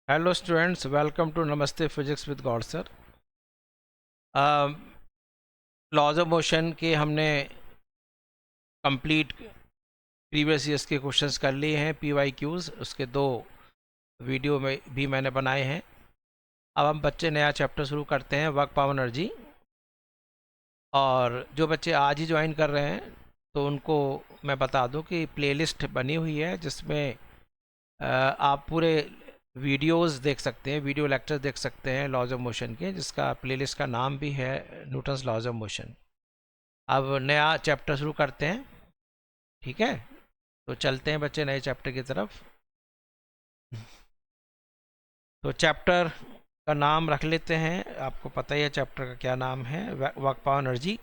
Hello students, welcome to नमस्ते physics with god sir. Laws of motion के हमने complete previous years के questions कर लिए हैं, पीवाई क्यूज़। उसके दो वीडियो में भी मैंने बनाए हैं। अब हम बच्चे नया चैप्टर शुरू करते हैं, वर्क पावर एनर्जी। और जो बच्चे आज ही ज्वाइन कर रहे हैं तो उनको मैं बता दूं कि प्लेलिस्ट बनी हुई है जिसमें आप पूरे वीडियोस देख सकते हैं, वीडियो लेक्चर देख सकते हैं लॉज ऑफ मोशन के, जिसका प्लेलिस्ट का नाम भी है न्यूटन्स लॉज ऑफ मोशन। अब नया चैप्टर शुरू करते हैं, ठीक है? तो चलते हैं बच्चे नए चैप्टर की तरफ। तो चैप्टर का नाम रख लेते हैं, आपको पता ही है चैप्टर का क्या नाम है, वर्क पावर एनर्जी।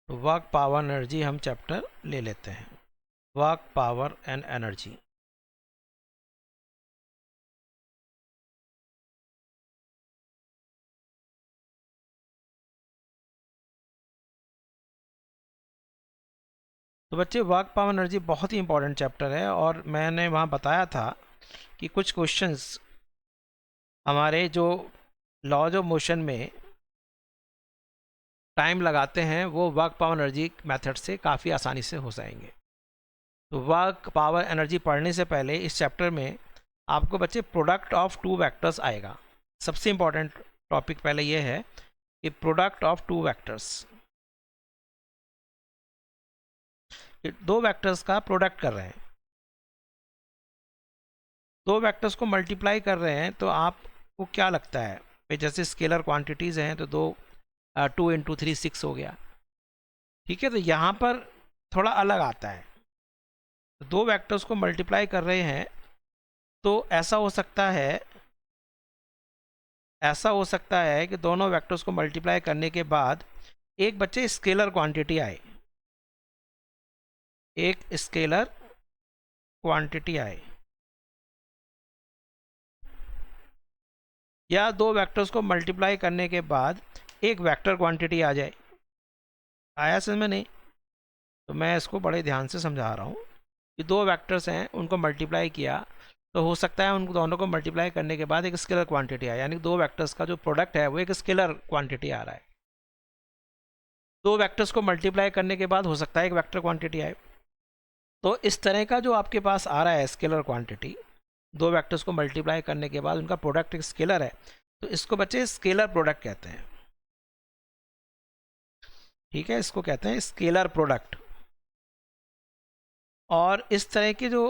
तो वर्क पावर एनर्जी हम चैप्टर ले लेते हैं, वर्क पावर एंड एनर्जी। तो बच्चे वर्क पावर एनर्जी बहुत ही इंपॉर्टेंट चैप्टर है, और मैंने वहाँ बताया था कि कुछ क्वेश्चंस हमारे जो लॉज ऑफ मोशन में टाइम लगाते हैं वो वर्क पावर एनर्जी मेथड से काफ़ी आसानी से हो जाएंगे। तो वर्क पावर एनर्जी पढ़ने से पहले इस चैप्टर में आपको बच्चे प्रोडक्ट ऑफ टू वेक्टर्स आएगा। सबसे इम्पॉर्टेंट टॉपिक पहले ये है कि प्रोडक्ट ऑफ टू वेक्टर्स, दो वेक्टर्स का प्रोडक्ट कर रहे हैं, दो वेक्टर्स को मल्टीप्लाई कर रहे हैं, तो आपको क्या लगता है भाई, जैसे स्केलर क्वांटिटीज़ हैं तो 2 × 3 6 हो गया, ठीक है? तो यहाँ पर थोड़ा अलग आता है। तो दो वेक्टर्स को मल्टीप्लाई कर रहे हैं तो ऐसा हो सकता है कि दोनों वेक्टर्स को मल्टीप्लाई करने के बाद एक बच्चे स्केलर क्वांटिटी आए, एक स्केलर क्वांटिटी आए, या दो वेक्टर्स को मल्टीप्लाई करने के बाद एक वेक्टर क्वांटिटी आ जाए। आया समझ में? नहीं तो मैं इसको बड़े ध्यान से समझा रहा हूँ कि दो वेक्टर्स हैं, उनको मल्टीप्लाई किया तो हो सकता है उन दोनों को मल्टीप्लाई करने के बाद एक स्केलर क्वांटिटी आए, यानी दो वेक्टर्स का जो प्रोडक्ट है वो एक स्केलर क्वांटिटी आ रहा है। दो वेक्टर्स को मल्टीप्लाई करने के बाद हो सकता है एक वेक्टर क्वांटिटी आए। तो इस तरह का जो आपके पास आ रहा है स्केलर क्वांटिटी, दो वेक्टर्स को मल्टीप्लाई करने के बाद उनका प्रोडक्ट एक स्केलर है, तो इसको बच्चे स्केलर प्रोडक्ट कहते हैं, ठीक है? इसको कहते हैं स्केलर प्रोडक्ट। और इस तरह की जो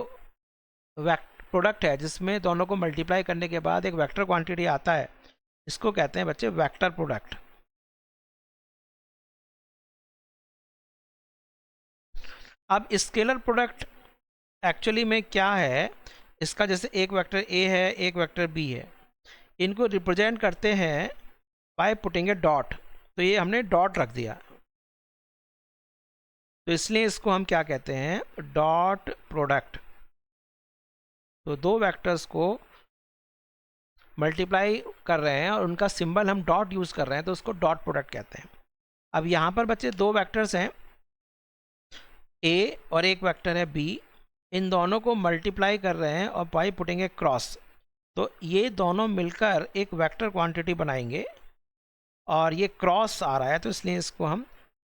प्रोडक्ट है जिसमें दोनों को मल्टीप्लाई करने के बाद एक वेक्टर क्वांटिटी आता है, इसको कहते हैं बच्चे वेक्टर प्रोडक्ट। अब स्केलर प्रोडक्ट एक्चुअली में क्या है, इसका जैसे एक वेक्टर ए है, एक वेक्टर बी है, इनको रिप्रेजेंट करते हैं बाय पुटिंग ए डॉट। तो ये हमने डॉट रख दिया, तो इसलिए इसको हम क्या कहते हैं, डॉट प्रोडक्ट। तो दो वेक्टर्स को मल्टीप्लाई कर रहे हैं और उनका सिंबल हम डॉट यूज़ कर रहे हैं, तो उसको डॉट प्रोडक्ट कहते हैं। अब यहाँ पर बच्चे दो वेक्टर्स हैं ए और एक वेक्टर है बी, इन दोनों को मल्टीप्लाई कर रहे हैं और बाई पुटिंग ए क्रॉस, तो ये दोनों मिलकर एक वेक्टर क्वांटिटी बनाएंगे, और ये क्रॉस आ रहा है तो इसलिए इसको हम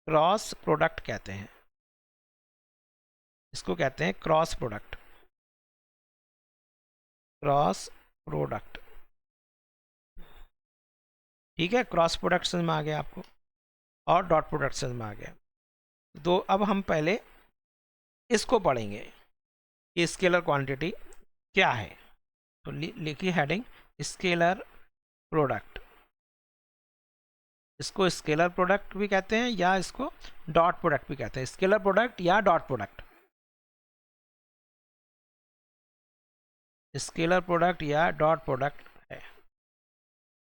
क्रॉस प्रोडक्ट कहते हैं। इसको कहते हैं क्रॉस प्रोडक्ट, क्रॉस प्रोडक्ट, ठीक है? क्रॉस प्रोडक्ट समझ में आ गया आपको, और डॉट प्रोडक्ट समझ में आ गया। तो अब हम पहले इसको पढ़ेंगे कि स्केलर क्वांटिटी क्या है। तो लिखिए हेडिंग स्केलर प्रोडक्ट। इसको स्केलर प्रोडक्ट भी कहते हैं या इसको डॉट प्रोडक्ट भी कहते हैं, स्केलर प्रोडक्ट या डॉट प्रोडक्ट, स्केलर प्रोडक्ट या डॉट प्रोडक्ट है।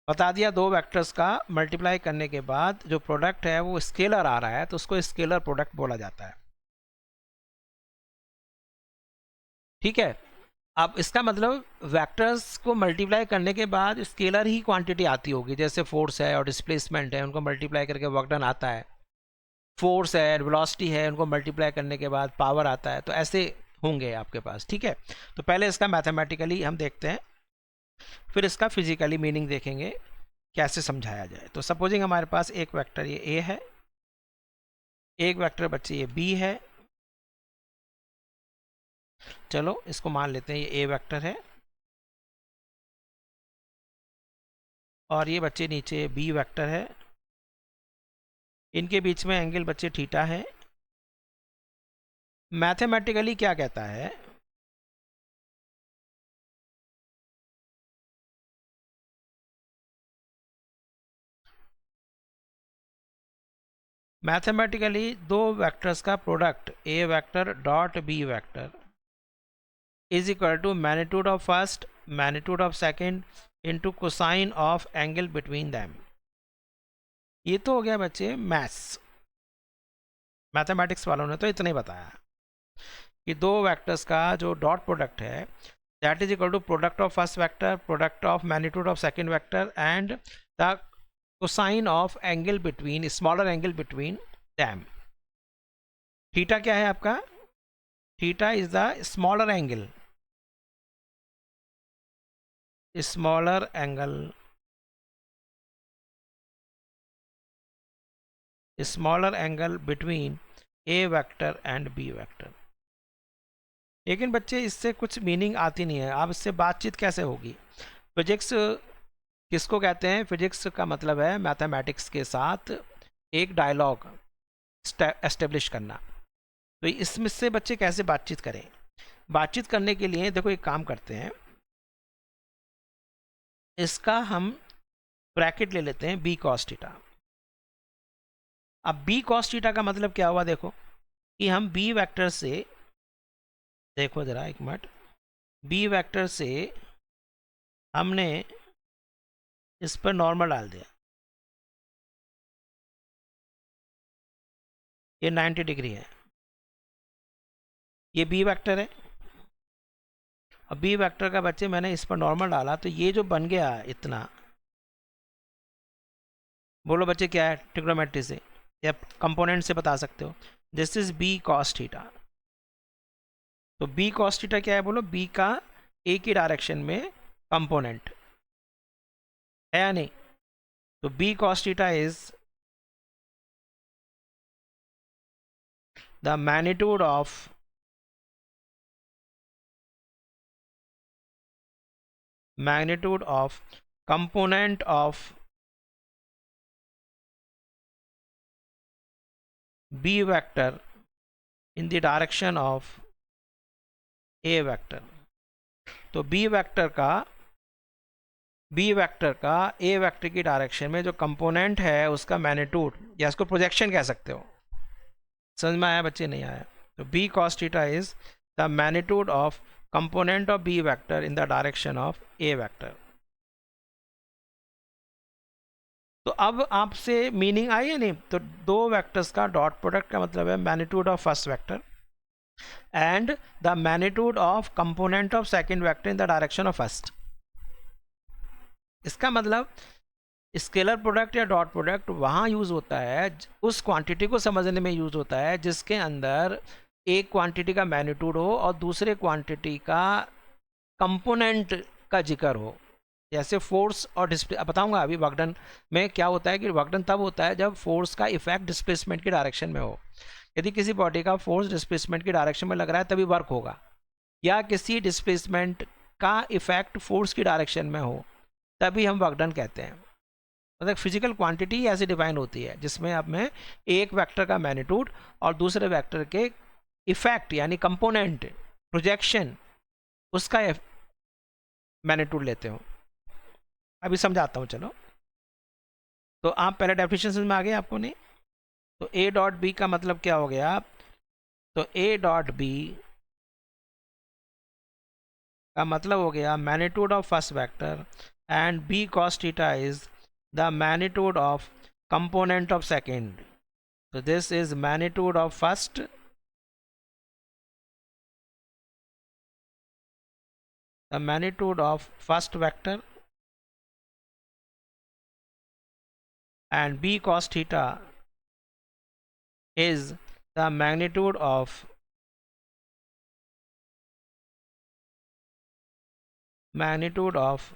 बता दिया दो वेक्टर्स का मल्टीप्लाई करने के बाद जो प्रोडक्ट है वो स्केलर आ रहा है, तो उसको स्केलर प्रोडक्ट बोला जाता है, ठीक है? अब इसका मतलब वेक्टर्स को मल्टीप्लाई करने के बाद स्केलर ही क्वांटिटी आती होगी, जैसे फोर्स है और डिस्प्लेसमेंट है, उनको मल्टीप्लाई करके वर्क डन आता है। फोर्स है, वेलोसिटी है, उनको मल्टीप्लाई करने के बाद पावर आता है। तो ऐसे होंगे आपके पास, ठीक है। तो पहले इसका मैथमेटिकली हम देखते हैं, फिर इसका फिजिकली मीनिंग देखेंगे कैसे समझाया जाए। तो सपोजिंग हमारे पास एक वेक्टर ये ए है, एक वेक्टर बच्चे ये बी है, चलो इसको मान लेते हैं ये ए वेक्टर है, और ये बच्चे नीचे बी वेक्टर है, इनके बीच में एंगल बच्चे थीटा है। मैथमेटिकली क्या कहता है, मैथमेटिकली दो वेक्टर्स का product a vector dot B vector is equal to magnitude of first magnitude of second into cosine of angle between them. ये तो हो गया बच्चे मैथ्स, मैथमेटिक्स वालों ने तो इतना ही बताया कि दो वेक्टर्स का जो डॉट प्रोडक्ट है that is equal to product of first vector, product of magnitude of second vector and the cosine of angle between, smaller angle between them. Theta क्या है आपका, theta is the smaller angle, smaller angle, smaller angle between a vector and b vector. लेकिन बच्चे इससे कुछ meaning आती नहीं है, अब इससे बातचीत कैसे होगी। फिजिक्स किसको कहते हैं, फिजिक्स का मतलब है मैथमेटिक्स के साथ एक डायलॉग एस्टेब्लिश करना। तो इसमें से बच्चे कैसे बातचीत करें, बातचीत करने के लिए देखो एक काम करते हैं, इसका हम ब्रैकेट ले लेते हैं बी कॉस थीटा। अब बी कॉस थीटा का मतलब क्या हुआ, देखो कि हम बी वेक्टर से, देखो जरा एक मिनट, बी वेक्टर से हमने इस पर नॉर्मल डाल दिया, ये 90 डिग्री है, ये बी वेक्टर है। अब बी वेक्टर का बच्चे मैंने इस पर नॉर्मल डाला तो ये जो बन गया इतना, बोलो बच्चे क्या है, ट्रिग्नोमेट्री से या कंपोनेंट से बता सकते हो, this is b cos theta. तो बी कॉस थीटा क्या है, बोलो बी का ए की डायरेक्शन में कंपोनेंट है या नहीं। तो b cos theta is the magnitude of component of b vector in the direction of a vector। तो b वेक्टर का a वेक्टर की डायरेक्शन में जो कंपोनेंट है उसका मैग्नीट्यूड, या इसको प्रोजेक्शन कह सकते हो, समझ में आया बच्चे, नहीं आया। तो b cos theta is the magnitude of component of b vector in the direction of a vector. तो अब आपसे मीनिंग आई है नहीं, तो दो वेक्टर्स का डॉट प्रोडक्ट का मतलब है magnitude of first vector and the magnitude of component of second vector in the direction of first. इसका मतलब स्केलर प्रोडक्ट या डॉट प्रोडक्ट वहाँ यूज़ होता है, उस क्वांटिटी को समझने में यूज़ होता है जिसके अंदर एक क्वांटिटी का मैग्नीट्यूड हो और दूसरे क्वांटिटी का कंपोनेंट का जिक्र हो। जैसे फोर्स और बताऊंगा अभी वर्कडन में क्या होता है कि वर्कडन तब होता है जब फोर्स का इफेक्ट डिस्प्लेसमेंट की डायरेक्शन में हो। यदि किसी बॉडी का फोर्स डिस्प्लेसमेंट की डायरेक्शन में लग रहा है तभी वर्क होगा, या किसी डिस्प्लेसमेंट का इफेक्ट फोर्स की डायरेक्शन में हो तभी हम वर्कडन कहते हैं। मतलब फिजिकल क्वांटिटी ऐसे डिफाइन होती है जिसमें अब मैं एक वेक्टर का मैग्नीट्यूड और दूसरे वेक्टर के इफेक्ट यानी कंपोनेंट प्रोजेक्शन उसका मैग्नीट्यूड लेते हो। अभी समझाता हूँ चलो। तो आप पहले डेफिनेशन में आ गए आपको, नहीं तो ए डॉट बी का मतलब क्या हो गया, तो ए डॉट बी का मतलब हो गया magnitude of first vector and b cos theta is the magnitude of component of second. so this is magnitude of first the magnitude of first vector and b cos theta is the magnitude of magnitude of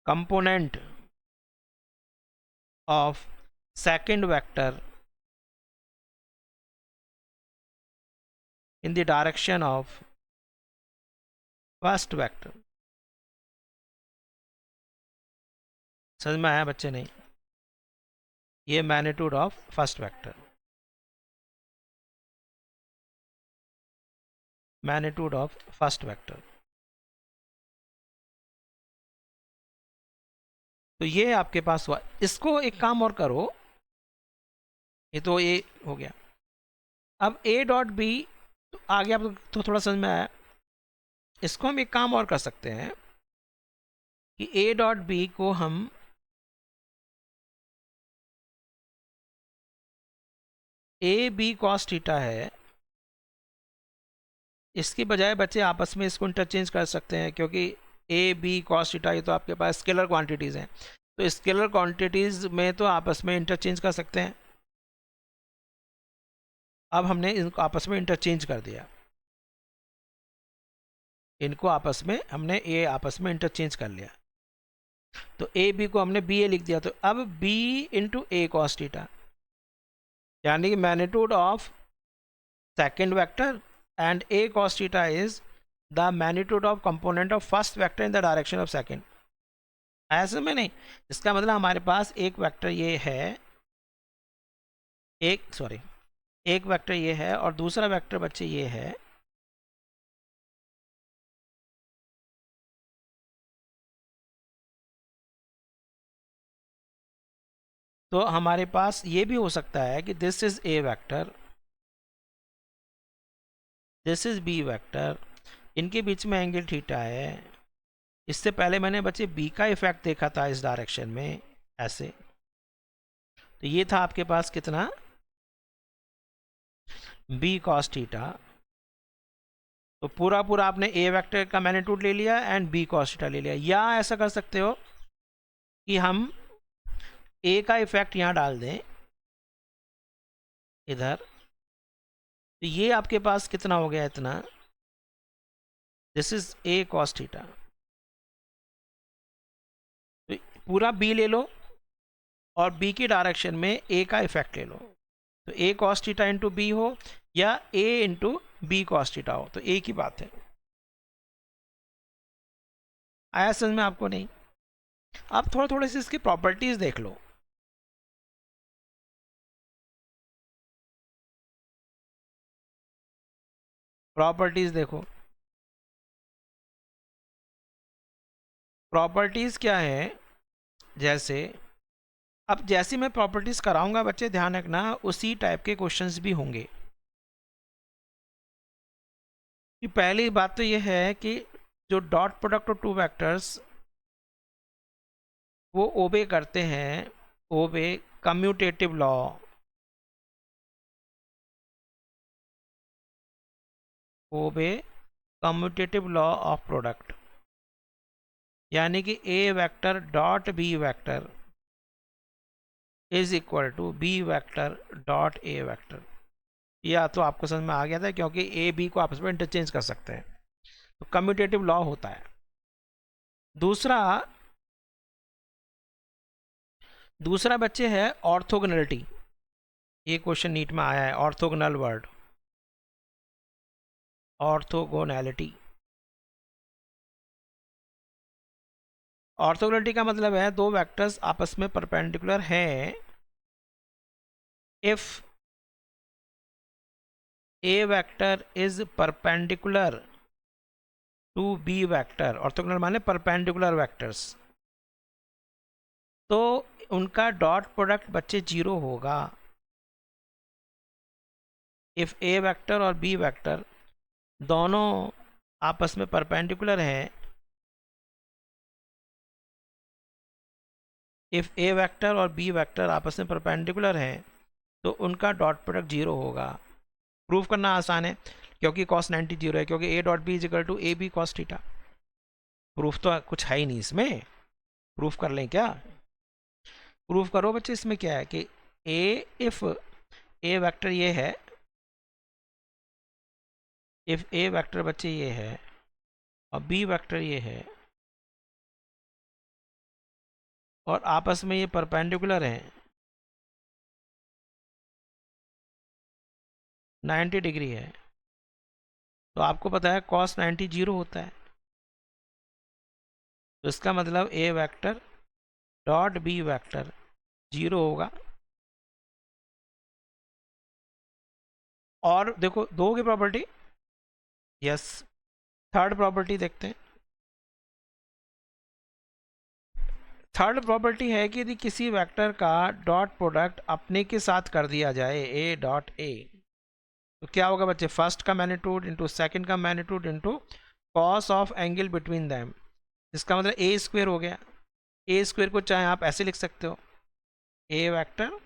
component of second vector in the direction of first vector. समझ में आया बच्चे? नहीं, ये magnitude of first vector, magnitude of first vector. तो ये आपके पास हुआ। इसको एक काम और करो, ये तो ए हो गया। अब ए डॉट बी आगे आप तो थोड़ा समझ में आया। इसको हम एक काम और कर सकते हैं कि ए डॉट बी को हम ए बी कॉस थीटा है, इसके बजाय बच्चे आपस में इसको इंटरचेंज कर सकते हैं, क्योंकि ए बी कॉस थीटा ये तो आपके पास स्केलर क्वांटिटीज़ हैं, तो स्केलर क्वांटिटीज़ में तो आपस में इंटरचेंज कर सकते हैं। अब हमने इनको आपस में इंटरचेंज कर दिया, इनको आपस में हमने ए आपस में इंटरचेंज कर लिया, तो ए बी को हमने बी ए लिख दिया। तो अब बी इंटू ए कॉस थीटा, यानी कि magnitude of second vector and A cos theta is the magnitude of component of first vector in the direction of second. ऐसे में नहीं, इसका मतलब हमारे पास एक वेक्टर ये है, एक वेक्टर ये है और दूसरा वेक्टर बच्चे ये है। तो हमारे पास ये भी हो सकता है कि this is a vector, this is b vector, इनके बीच में एंगल थीटा है। इससे पहले मैंने बच्चे बी का इफेक्ट देखा था इस डायरेक्शन में, ऐसे। तो ये था आपके पास कितना, बी कॉस थीटा। तो पूरा पूरा आपने ए वेक्टर का मैग्नीट्यूड ले लिया एंड बी कॉस थीटा ले लिया। या ऐसा कर सकते हो कि हम ए का इफेक्ट यहाँ डाल दें इधर, तो ये आपके पास कितना हो गया, इतना, this is A cos theta. तो पूरा बी ले लो और बी की डायरेक्शन में ए का इफेक्ट ले लो, तो A cos theta into B हो या ए इंटू बी कॉस थीटा हो, तो ए की बात है। आया समझ में आपको? नहीं। अब थोड़ा थोड़े से इसकी प्रॉपर्टीज देख लो। प्रॉपर्टीज देखो, प्रॉपर्टीज क्या है, जैसे अब जैसे मैं प्रॉपर्टीज कराऊंगा बच्चे ध्यान रखना, उसी टाइप के क्वेश्चंस भी होंगे। कि पहली बात तो ये है कि जो dot product of two vectors वो ओबे करते हैं, obey commutative law, obey commutative law of product, यानी कि A vector dot B vector is equal to B vector dot A vector. या तो आपको समझ में आ गया था, क्योंकि ए बी को आपस में इंटरचेंज कर सकते हैं, तो कम्यूटेटिव लॉ होता है। दूसरा बच्चे है ऑर्थोगोनलिटी। ये क्वेश्चन नीट में आया है, ऑर्थोगोनल वर्ड, ऑर्थोगोनैलिटी। ऑर्थोगोनलिटी का मतलब है दो वेक्टर्स आपस में परपेंडिकुलर हैं if a vector is perpendicular to B vector. Orthogonal माने परपेंडिकुलर वेक्टर्स, तो उनका डॉट प्रोडक्ट बच्चे जीरो होगा। इफ ए वेक्टर और बी वेक्टर दोनों आपस में परपेंडिकुलर हैं, इफ ए वेक्टर और बी वेक्टर आपस में परपेंडिकुलर हैं, तो उनका डॉट प्रोडक्ट जीरो होगा। प्रूव करना आसान है, क्योंकि कॉस 90 जीरो है, क्योंकि a dot B is equal to A B cos theta. Proof तो कुछ है ही नहीं इसमें, प्रूफ कर लें क्या? प्रूफ करो बच्चे। इसमें क्या है कि इफ ए वेक्टर ये है, इफ ए वेक्टर बच्चे ये है, और बी वेक्टर ये है, और आपस में ये परपेंडिकुलर हैं, 90 डिग्री है। तो आपको पता है cos 90 जीरो होता है, तो इसका मतलब A vector dot B vector zero होगा। और देखो दो की प्रॉपर्टी, यस। थर्ड प्रॉपर्टी देखते हैं। थर्ड प्रॉपर्टी है कि यदि किसी वेक्टर का डॉट प्रोडक्ट अपने के साथ कर दिया जाए, ए डॉट ए, तो क्या होगा बच्चे, फर्स्ट का मैग्नीट्यूड इंटू सेकंड का magnitude into cos of angle between them. इसका मतलब ए स्क्वेयर हो गया। ए स्क्वेयर को चाहे आप ऐसे लिख सकते हो, ए वेक्टर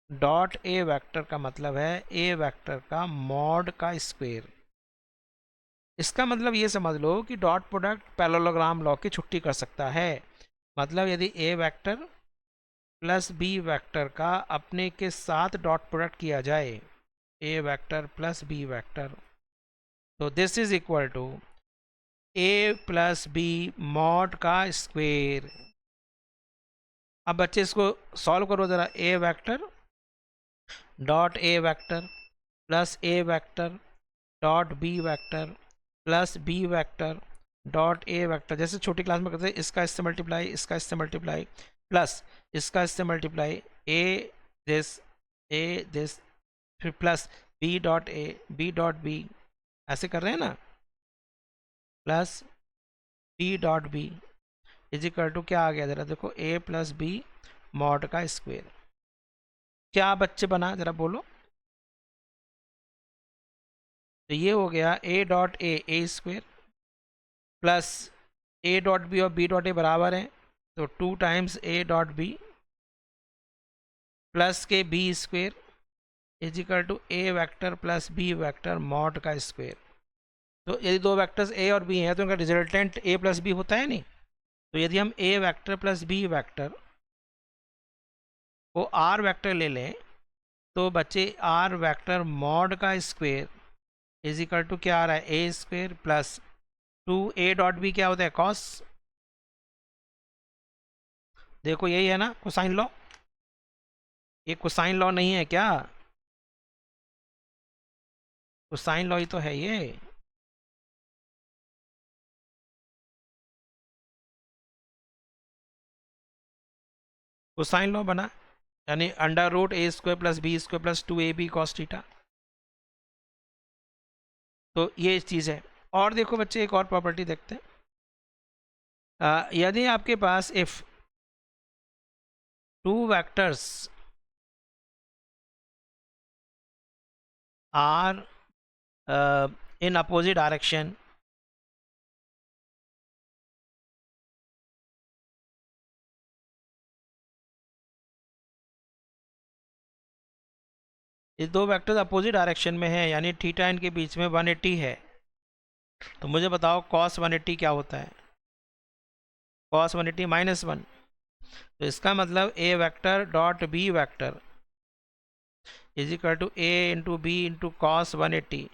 डॉट ए वेक्टर का मतलब है ए वेक्टर का मॉड का स्क्वेयर। इसका मतलब ये समझ लो कि डॉट प्रोडक्ट पैरेललोग्राम लॉ की छुट्टी कर सकता है। मतलब यदि A vector plus B vector का अपने के साथ डॉट प्रोडक्ट किया जाए, A vector plus B vector, तो this is equal to A plus B mod का स्क्वेयर। अब बच्चे इसको सॉल्व करो ज़रा। A vector dot A vector plus A vector dot B vector plus B vector dot A vector, जैसे छोटी class में करते हैं, इसका इससे मल्टीप्लाई, इसका इससे मल्टीप्लाई, प्लस इसका इससे मल्टीप्लाई, ए दिस, फिर plus b dot a b dot b, ऐसे कर रहे हैं ना, plus b dot B is equal to क्या आ गया, जरा देखो, ए प्लस बी मॉड का स्क्वेयर। क्या बच्चे बना, जरा बोलो। तो ये हो गया a dot a square plus a dot b और बी डॉट ए बराबर है, तो 2 times a dot b plus के B square is equal to A vector plus B vector mod का स्क्वेयर। तो यदि दो वेक्टर्स ए और बी हैं तो उनका रिजल्टेंट ए प्लस बी होता है नहीं। तो यदि हम A vector plus B vector को आर वेक्टर ले लें, तो बच्चे आर वेक्टर मॉड का स्क्वेयर इज इक्वल टू क्या आ रहा है, A square plus 2 A dot B क्या होता है, कॉस। देखो यही है ना कोसाइन लॉ, ये कोसाइन लॉ नहीं है क्या, कोसाइन लॉ ही तो है ये। कोसाइन लॉ बना, यानी under root A square plus B square plus 2ab cos theta. तो ये चीज़ है। और देखो बच्चे एक और प्रॉपर्टी देखते हैं। यदि आपके पास if two vectors are in opposite direction, ये दो वेक्टर्स अपोजिट डायरेक्शन में है, यानी थीटा इनके बीच में 180 है, तो मुझे बताओ cos 180 क्या होता है, cos 180 -1। तो इसका मतलब A vector dot B vector is equal to A into B into cos 180,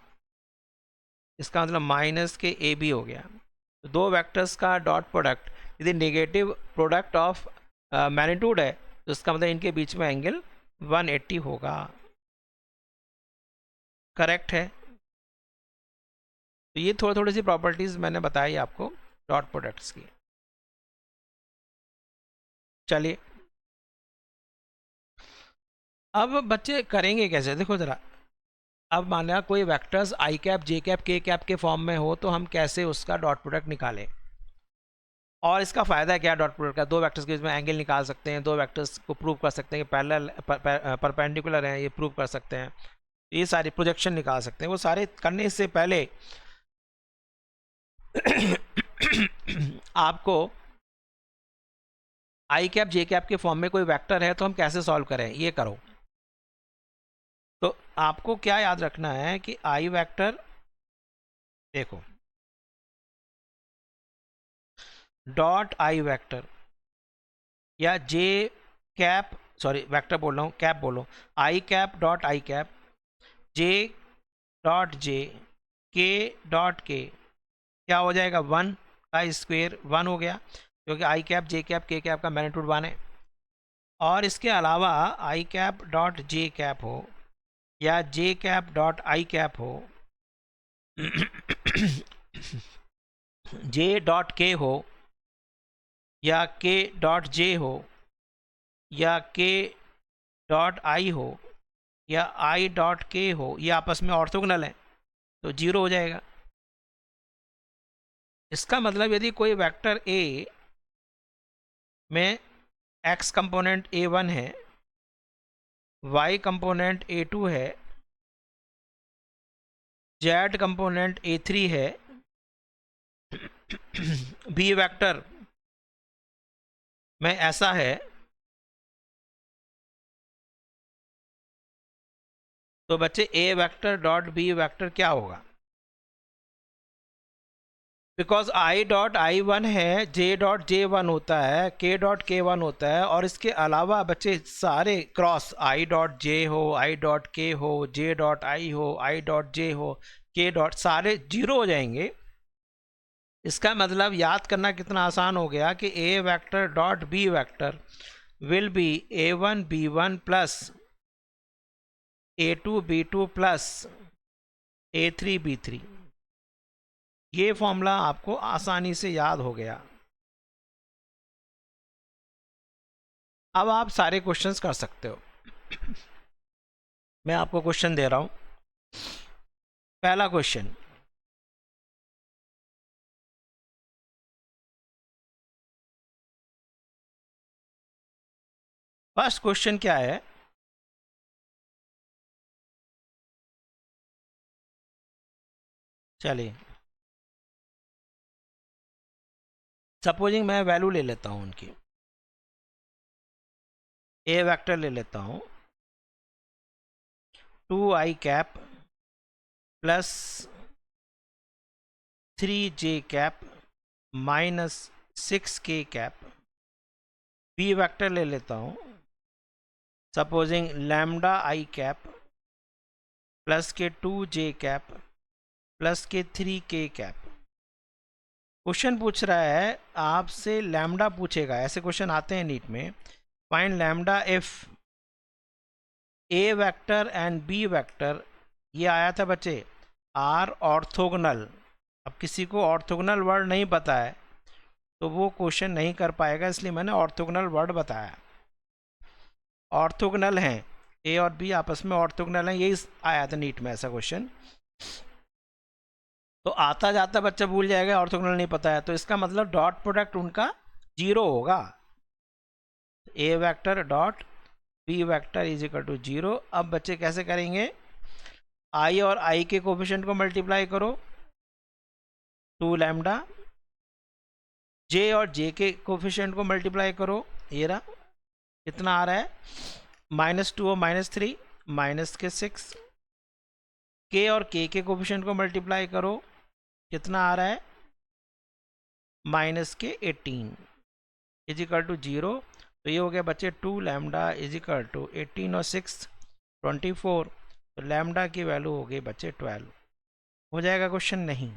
इसका मतलब माइनस के ए बी हो गया। तो दो वेक्टर्स का डॉट प्रोडक्ट यदि नेगेटिव प्रोडक्ट ऑफ मैग्नीट्यूड है, तो इसका मतलब इनके बीच में एंगल 180 होगा। करेक्ट है। तो ये थोड़ी थोड़ी सी प्रॉपर्टीज़ मैंने बताई आपको डॉट प्रोडक्ट्स की। चलिए अब बच्चे करेंगे कैसे, देखो ज़रा। अब मान लिया कोई वेक्टर्स आई कैप जे कैप के कैप के फॉर्म में हो, तो हम कैसे उसका डॉट प्रोडक्ट निकालें। और इसका फ़ायदा क्या है डॉट प्रोडक्ट का, दो वेक्टर्स के बीच में एंगल निकाल सकते हैं, दो वेक्टर्स को प्रूव कर सकते हैं कि पैरेलल परपेंडिकुलर हैं, ये प्रूव कर सकते हैं, ये सारी प्रोजेक्शन निकाल सकते हैं। वो सारे करने से पहले आपको आई कैप जे कैप के फॉर्म में कोई वेक्टर है तो हम कैसे सॉल्व करें, ये करो। तो आपको क्या याद रखना है कि आई वेक्टर, देखो, डॉट आई वेक्टर या जे कैप, सॉरी वेक्टर बोल रहा हूँ, कैप बोलो, I cap dot I cap, J dot J, K dot के, क्या हो जाएगा, 1 का स्क्वायर 1 हो गया, क्योंकि आई कैप जे कैप के कैप का मैग्नीट्यूड 1 है। और इसके अलावा आई कैप डॉट जे कैप हो या जे कैप डॉट आई कैप हो जे डॉट के हो या के डॉट जे हो या के डॉट आई हो या आई डॉट के हो, ये आपस में ऑर्थोगोनल है तो 0 हो जाएगा। इसका मतलब यदि कोई वेक्टर ए में x कंपोनेंट a1 है, y कंपोनेंट a2 है, z कंपोनेंट a3 है, b वेक्टर में ऐसा है, तो बच्चे a vector dot b vector क्या होगा, बिकॉज i डॉट i1 है, j डॉट j1 होता है, k डॉट k1 होता है, और इसके अलावा बच्चे सारे क्रॉस i डॉट j हो, i डॉट k हो, j डॉट i हो, i डॉट j हो, k डॉट, सारे 0 हो जाएंगे। इसका मतलब याद करना कितना आसान हो गया कि a vector dot b vector will be a1 b1 plus a2 b2 plus a3 b3। ये फॉर्मूला आपको आसानी से याद हो गया। अब आप सारे क्वेश्चंस कर सकते हो। मैं आपको क्वेश्चन दे रहा हूं। पहला क्वेश्चन, फर्स्ट क्वेश्चन क्या है, चलिए सपोजिंग मैं वैल्यू ले लेता हूं उनकी, ए वेक्टर ले लेता हूं 2i cap plus 3j cap minus 6k cap. B vector ले लेता हूं supposing lambda i cap plus के 2j कैप प्लस के 3k कैप। क्वेश्चन पूछ रहा है आपसे, लैम्डा पूछेगा, ऐसे क्वेश्चन आते हैं नीट में, find lambda if a vector and b vector, ये आया था बच्चे, आर ऑर्थोगोनल। अब किसी को ऑर्थोगोनल वर्ड नहीं पता है तो वो क्वेश्चन नहीं कर पाएगा, इसलिए मैंने ऑर्थोगोनल वर्ड बताया। ऑर्थोगोनल हैं, ए और बी आपस में ऑर्थोगोनल हैं, यही आया था नीट में ऐसा क्वेश्चन। तो आता जाता बच्चा भूल जाएगा ऑर्थोगोनल नहीं पता है, तो इसका मतलब डॉट प्रोडक्ट उनका 0 होगा। A vector dot B vector is equal to 0। अब बच्चे कैसे करेंगे, आई और आई के कोफिशिएंट को मल्टीप्लाई करो 2 लैम्डा, जे और जे के कोफिशिएंट को मल्टीप्लाई करो, ये रहा, कितना आ रहा है -2 और -3 माइनस के 6, के और के कोफिशिएंट को मल्टीप्लाई करो, कितना आ रहा है माइनस के 18 इज इक्वल टू 0। तो ये हो गया बच्चे 2 लैम्डा इज इक्वल टू 18 और 6 24, तो लैम्डा की वैल्यू हो गई बच्चे 12। हो जाएगा क्वेश्चन, नहीं।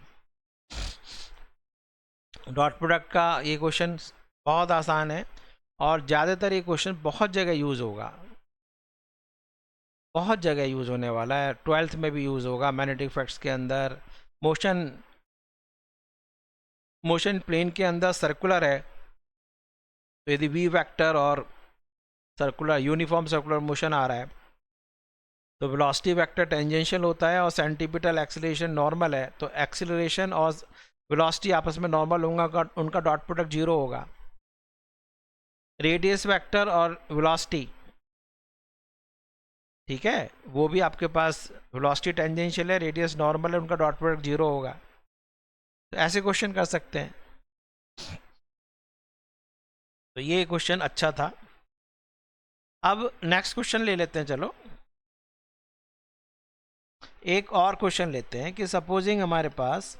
डॉट प्रोडक्ट का ये क्वेश्चन बहुत आसान है और ज़्यादातर ये क्वेश्चन बहुत जगह यूज़ होगा, बहुत जगह यूज़ होने वाला है। 12th में भी यूज़ होगा, मैग्नेटिक फैक्ट्स के अंदर, मोशन प्लेन के अंदर सर्कुलर है, तो यदि वी वेक्टर और सर्कुलर यूनिफॉर्म सर्कुलर मोशन आ रहा है तो वेलोसिटी वेक्टर टेंजेंशियल होता है और सेंटीपिटल एक्सीलरेशन नॉर्मल है, तो एक्सीलरेशन और वेलोसिटी आपस में नॉर्मल होगा, उनका डॉट प्रोडक्ट 0 होगा। रेडियस वेक्टर और वेलोसिटी, ठीक है, वो भी आपके पास वेलोसिटी टेंजेंशियल है, रेडियस नॉर्मल है, उनका डॉट प्रोडक्ट 0 होगा। तो ऐसे क्वेश्चन कर सकते हैं। तो ये क्वेश्चन अच्छा था। अब नेक्स्ट क्वेश्चन ले लेते हैं, चलो एक और क्वेश्चन लेते हैं कि सपोजिंग हमारे पास,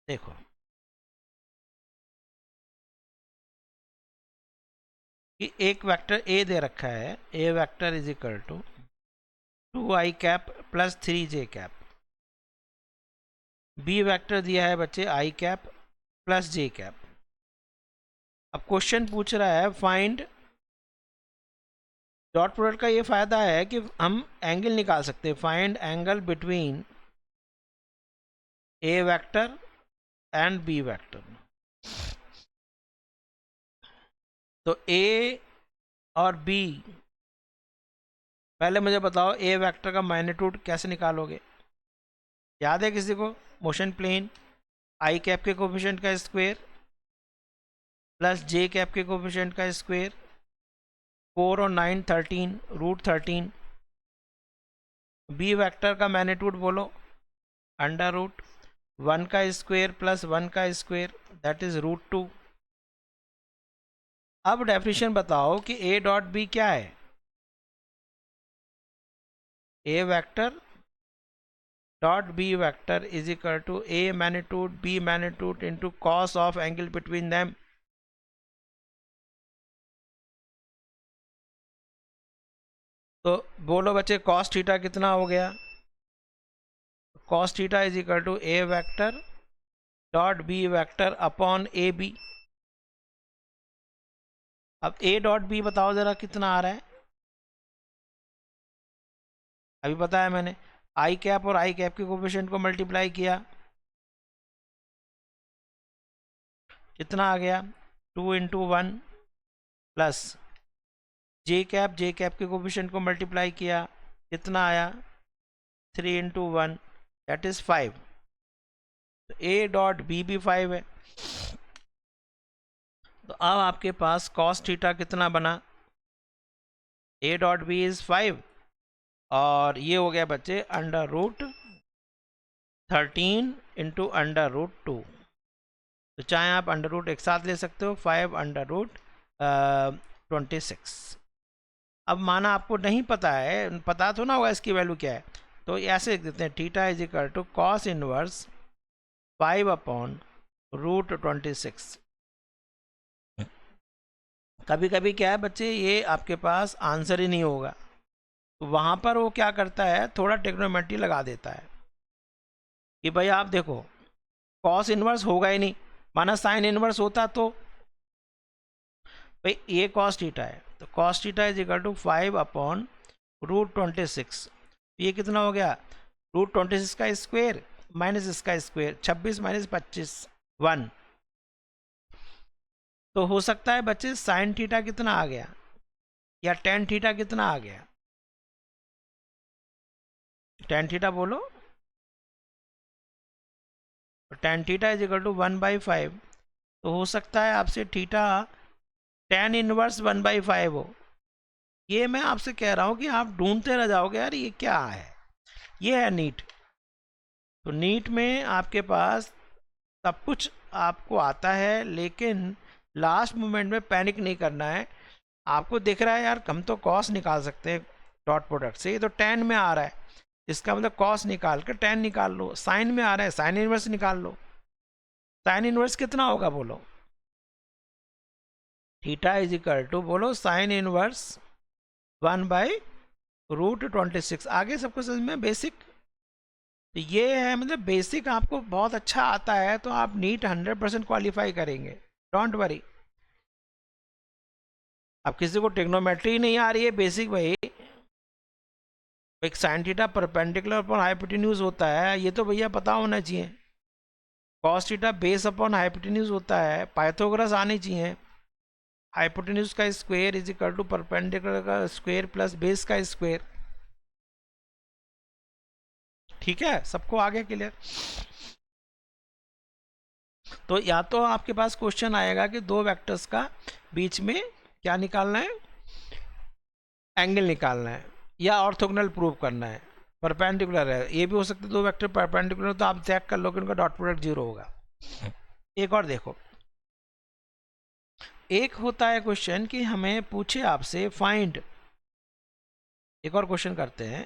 देखो कि एक वेक्टर ए दे रखा है, A vector is equal to 2i cap plus 3j cap. B vector दिया है बच्चे i cap plus j cap. अब क्वेश्चन पूछ रहा है फाइंड डॉट प्रोडक्ट का ये फायदा है कि हम एंगल निकाल सकते हैं, find angle between a vector and b vector. तो ए और बी, पहले मुझे बताओ ए वेक्टर का मैग्नीट्यूड कैसे निकालोगे? याद है किसी को? मोशन प्लेन आई कैप के कोफिशिएंट का स्क्वायर प्लस जे कैप के कोफिशिएंट का स्क्वायर, 4 और 9 13 √13। बी वेक्टर का मैग्नीट्यूड बोलो, √1 का स्क्वायर प्लस 1 का स्क्वायर दैट इज √2। अब डेफिनेशन बताओ कि ए डॉट बी क्या है? A vector dot B vector is equal to A magnitude B magnitude into cos of angle between them. तो बोलो बच्चे कॉस थीटा कितना हो गया? Cos theta is equal to A vector dot B vector upon A B. अब A dot B बताओ जरा कितना आ रहा है? अभी बताया मैंने, आई कैप और आई कैप के कोफिशिएंट को मल्टीप्लाई किया, कितना आ गया? 2 × 1 प्लस जे कैप के कोफिशिएंट को मल्टीप्लाई किया, कितना आया? 3 × 1 दैट इज 5। तो ए डॉट बी भी 5 है। तो अब आपके पास कॉस थीटा कितना बना? ए डॉट बी इज 5 और ये हो गया बच्चे √13 इंटू √2। तो चाहे आप √ एक साथ ले सकते हो, 5 √26। अब माना आपको नहीं पता है, पता तो ना होगा इसकी वैल्यू क्या है, तो ऐसे लिख देते हैं theta is equal to cos inverse 5/√26। कभी कभी क्या है बच्चे, ये आपके पास आंसर ही नहीं होगा, तो वहाँ पर वो क्या करता है, थोड़ा टेक्नोमेट्री लगा देता है कि भाई आप देखो कॉस इनवर्स होगा ही नहीं, माना साइन इनवर्स होता तो भाई ये कॉस थीटा है, तो cos theta is equal to 5/√26। ये कितना हो गया? √26 का स्क्वायर माइनस इसका स्क्वायर, 26 - 25 1। तो हो सकता है बच्चे साइन थीटा कितना आ गया या टेन थीटा कितना आ गया? टेन थीटा बोलो। Tan theta is equal to 1/5। तो हो सकता है आपसे थीटा टेन इनवर्स 1/5 हो। ये मैं आपसे कह रहा हूँ कि आप ढूंढते रह जाओगे यार ये क्या है। ये है नीट। तो नीट में आपके पास सब कुछ आपको आता है, लेकिन लास्ट मोमेंट में पैनिक नहीं करना है। आपको दिख रहा है यार हम तो कॉस निकाल सकते हैं डॉट प्रोडक्ट से, ये तो टेन में आ रहा है, इसका मतलब कॉस निकाल कर टेन निकाल लो। साइन में आ रहा है, साइन इनवर्स निकाल लो। साइन इनवर्स कितना होगा बोलो? थीटा इज इक्वल टू बोलो साइन इनवर्स 1/√26। आगे सबको समझ में बेसिक? तो ये है, मतलब बेसिक आपको बहुत अच्छा आता है तो आप नीट 100% क्वालिफाई करेंगे, डोंट वरी। अब किसी को टेक्नोमेट्री नहीं आ रही है बेसिक, भाई एक sine theta perpendicular upon hypotenuse होता है, ये तो भैया पता होना चाहिए। Cos theta base upon hypotenuse होता है, पाइथागोरस आनी चाहिए। हाइपोटेन्यूज का square is equal to perpendicular का स्क्वायर प्लस बेस का स्क्वायर। ठीक है, सबको आगे क्लियर? तो या तो आपके पास क्वेश्चन आएगा कि दो वेक्टर्स का बीच में क्या निकालना है, एंगल निकालना है, या ऑर्थोगोनल प्रूव करना है, परपेंडिकुलर है। ये भी हो सकता है दो वेक्टर परपेंडिकुलर, तो आप चेक कर लो कि उनका डॉट प्रोडक्ट 0 होगा। एक और देखो, एक होता है क्वेश्चन कि हमें पूछे आपसे फाइंड, एक और क्वेश्चन करते हैं।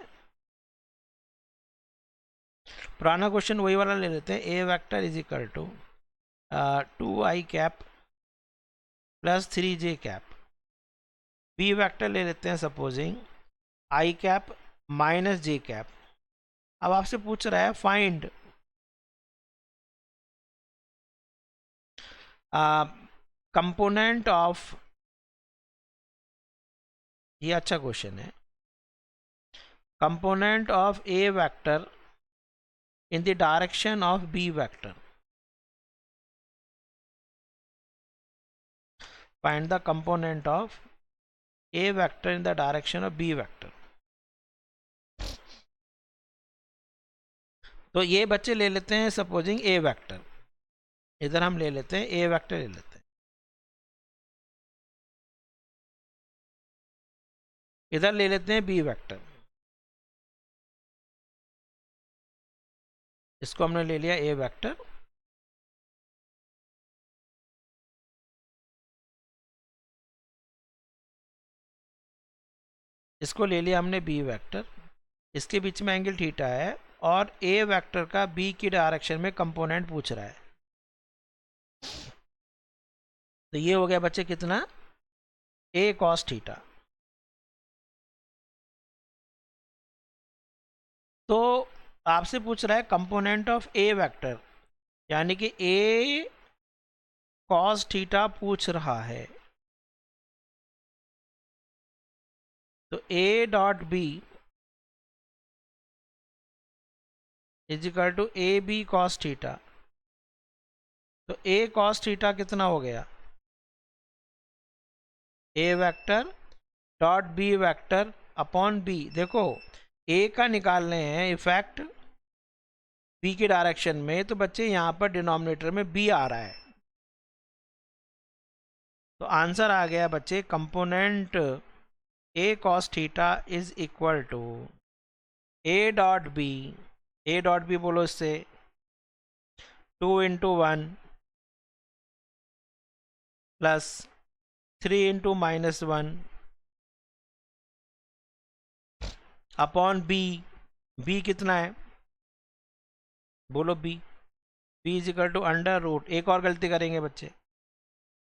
पुराना क्वेश्चन वही वाला ले लेते हैं, A vector is equal to 2i cap plus 3j cap. B vector ले लेते हैं supposing i cap minus j cap. अब आपसे पूछ रहा है फाइंड कंपोनेंट ऑफ, ये अच्छा क्वेश्चन है, component of A vector in the direction of b vector. Find the component of a vector in the direction of b vector. तो ये बच्चे ले लेते हैं सपोजिंग ए वेक्टर, इधर हम ले लेते हैं ए वेक्टर ले लेते हैं, इधर ले लेते हैं बी वेक्टर, इसको हमने ले लिया ए वेक्टर, इसको ले लिया हमने बी वेक्टर, इसके बीच में एंगल थीटा है और ए वेक्टर का बी की डायरेक्शन में कंपोनेंट पूछ रहा है। तो ये हो गया बच्चे कितना, ए कॉस थीटा। तो आपसे पूछ रहा है कंपोनेंट ऑफ ए वेक्टर, यानी कि ए कॉस थीटा पूछ रहा है। तो A dot B is equal to A B cos theta. तो ए कॉस थीटा कितना हो गया, A vector dot B vector upon B. देखो ए का निकालने हैं इफेक्ट बी की डायरेक्शन में, तो बच्चे यहाँ पर डिनोमिनेटर में बी आ रहा है, तो आंसर आ गया बच्चे component a cos theta is equal to a dot b, a dot b बोलो इससे 2 × 1 प्लस 3 × -1 अपॉन बी। बी कितना है बोलो, b is equal to under root, एक और गलती करेंगे बच्चे,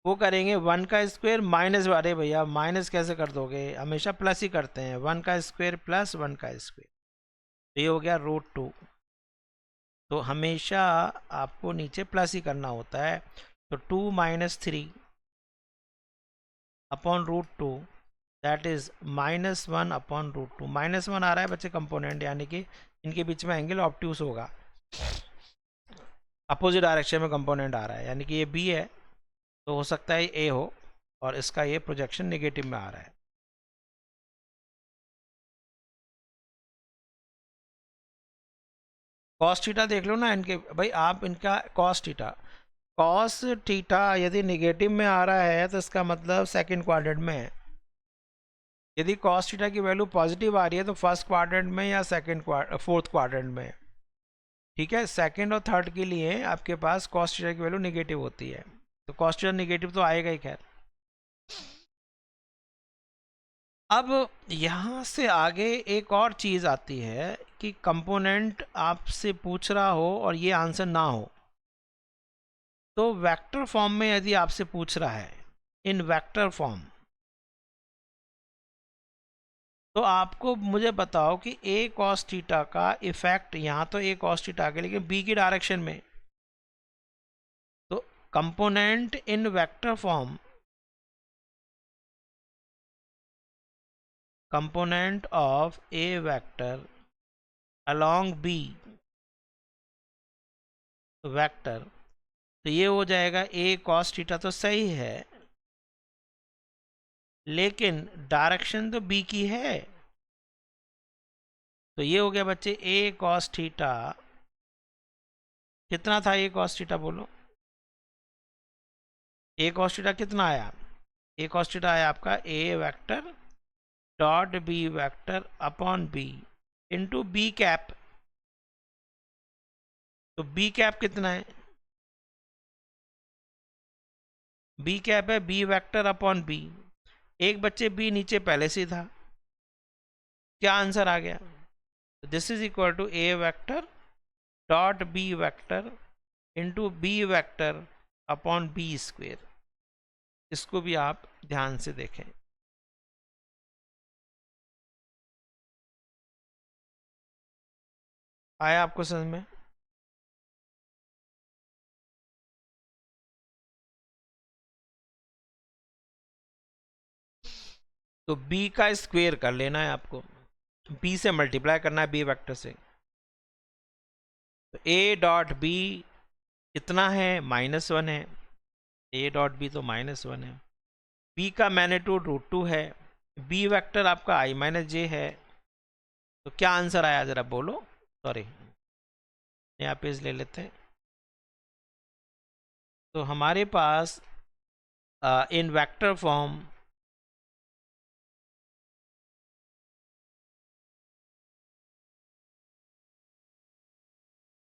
वो करेंगे 1 का स्क्वायर माइनस, अरे भैया माइनस कैसे कर दोगे, हमेशा प्लस ही करते हैं, 1 का स्क्वायर प्लस 1 का स्क्वायर, तो ये हो गया √2। तो हमेशा आपको नीचे प्लस ही करना होता है, तो 2 - 3 अपॉन √2 दैट इज -1 अपॉन √2। -1 आ रहा है बच्चे कंपोनेंट, यानी कि इनके बीच में एंगल ऑब्ट्यूस होगा, अपोजिट डायरेक्शन में कंपोनेंट आ रहा है, यानी कि ये बी है तो हो सकता है ए हो, और इसका ये प्रोजेक्शन नेगेटिव में आ रहा है। कॉस थीटा देख लो ना इनके भाई, आप इनका कॉस थीटा यदि नेगेटिव में आ रहा है तो इसका मतलब सेकंड क्वाड्रेंट में है, यदि कॉस थीटा की वैल्यू पॉजिटिव आ रही है तो फर्स्ट क्वाड्रेंट में या फोर्थ क्वाड्रेंट में, ठीक है। सेकंड और थर्ड के लिए आपके पास कॉस थीटा की वैल्यू नेगेटिव होती है, तो कॉस थीटा नेगेटिव तो आएगा ही खैर। अब यहाँ से आगे एक और चीज़ आती है कि कंपोनेंट आपसे पूछ रहा हो और ये आंसर ना हो, तो वेक्टर फॉर्म में यदि आपसे पूछ रहा है इन वेक्टर फॉर्म, तो आपको मुझे बताओ कि ए कॉस थीटा का इफेक्ट, यहाँ तो ए कॉस थीटा के लेकिन बी की डायरेक्शन में, तो component in vector form, component of a vector along b vector, तो ये हो जाएगा a cos थीटा, तो सही है लेकिन डायरेक्शन तो b की है, तो ये हो गया बच्चे a cos थीटा, कितना था a cos थीटा बोलो, a cos थीटा कितना आया, a cos थीटा आया आपका a vector dot B vector upon b into b cap. तो बी कैप कितना है, बी कैप है बी वेक्टर अपॉन बी, एक बच्चे बी नीचे पहले से था, क्या आंसर आ गया, this is equal to A vector dot B vector into b vector upon B square. इसको भी आप ध्यान से देखें। आया आपको समझ में? तो बी का स्क्वायर कर लेना है आपको, बी से मल्टीप्लाई करना है बी वेक्टर से। तो ए डॉट बी कितना है, -1 है, ए डॉट बी तो -1 है। बी का मैग्नीट्यूड √2 है, बी वेक्टर आपका i-j है। तो क्या आंसर आया ज़रा बोलो, सॉरी यहाँ पेज ले लेते हैं। तो हमारे पास in vector form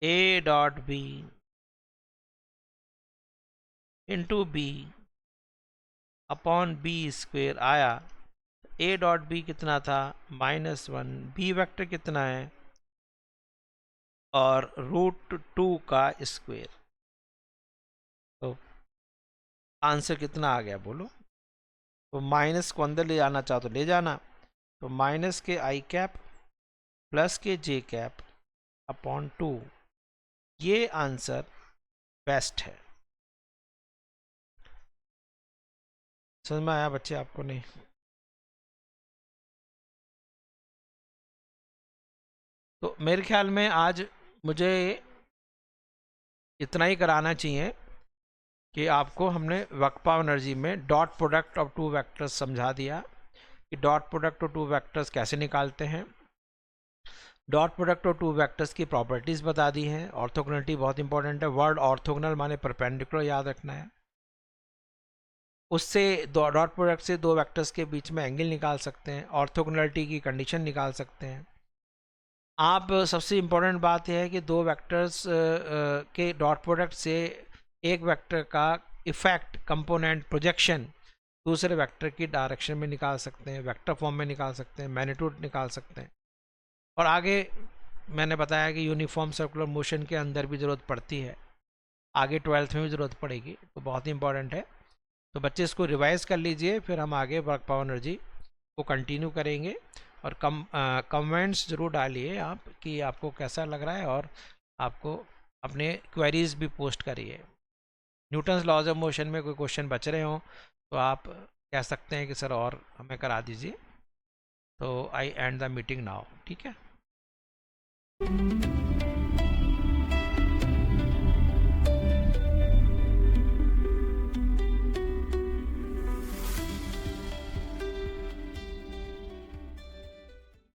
A dot B into B upon B square आया। ए डॉट बी कितना था, -1, बी वेक्टर कितना है और √2 का स्क्वायर। तो आंसर कितना आ गया बोलो। तो माइनस को अंदर ले जाना चाहो तो ले जाना, तो माइनस के आई कैप प्लस के जे कैप अपॉन 2, ये आंसर बेस्ट है। समझ में आया बच्चे आपको, नहीं? तो मेरे ख्याल में आज मुझे इतना ही कराना चाहिए कि आपको हमने वर्क पावर एनर्जी में dot product of two vectors समझा दिया कि dot product of two vectors कैसे निकालते हैं, dot product of two vectors की प्रॉपर्टीज़ बता दी हैं। ऑर्थोगोनलिटी बहुत इंपॉर्टेंट है, वर्ड ऑर्थोगोनल माने परपेंडिकुलर याद रखना है। उससे डॉट प्रोडक्ट से दो वेक्टर्स के बीच में एंगल निकाल सकते हैं, ऑर्थोगोनलिटी की कंडीशन निकाल सकते हैं। आप सबसे इम्पोर्टेंट बात यह है कि दो वेक्टर्स के डॉट प्रोडक्ट से एक वेक्टर का इफेक्ट कंपोनेंट प्रोजेक्शन दूसरे वेक्टर की डायरेक्शन में निकाल सकते हैं, वेक्टर फॉर्म में निकाल सकते हैं, मैग्नीट्यूड निकाल सकते हैं। और आगे मैंने बताया कि यूनिफॉर्म सर्कुलर मोशन के अंदर भी ज़रूरत पड़ती है, आगे 12th में भी ज़रूरत पड़ेगी, तो बहुत ही इंपॉर्टेंट है। तो बच्चे इसको रिवाइज कर लीजिए, फिर हम आगे वर्क पावर एनर्जी को कंटिन्यू करेंगे। और कमेंट्स ज़रूर डालिए आप कि आपको कैसा लग रहा है, और आपको अपने क्वेरीज भी पोस्ट करिए। न्यूटन्स लॉज ऑफ मोशन में कोई क्वेश्चन बच रहे हों तो आप कह सकते हैं कि सर और हमें करा दीजिए। तो आई एंड द मीटिंग नाउ, ठीक है।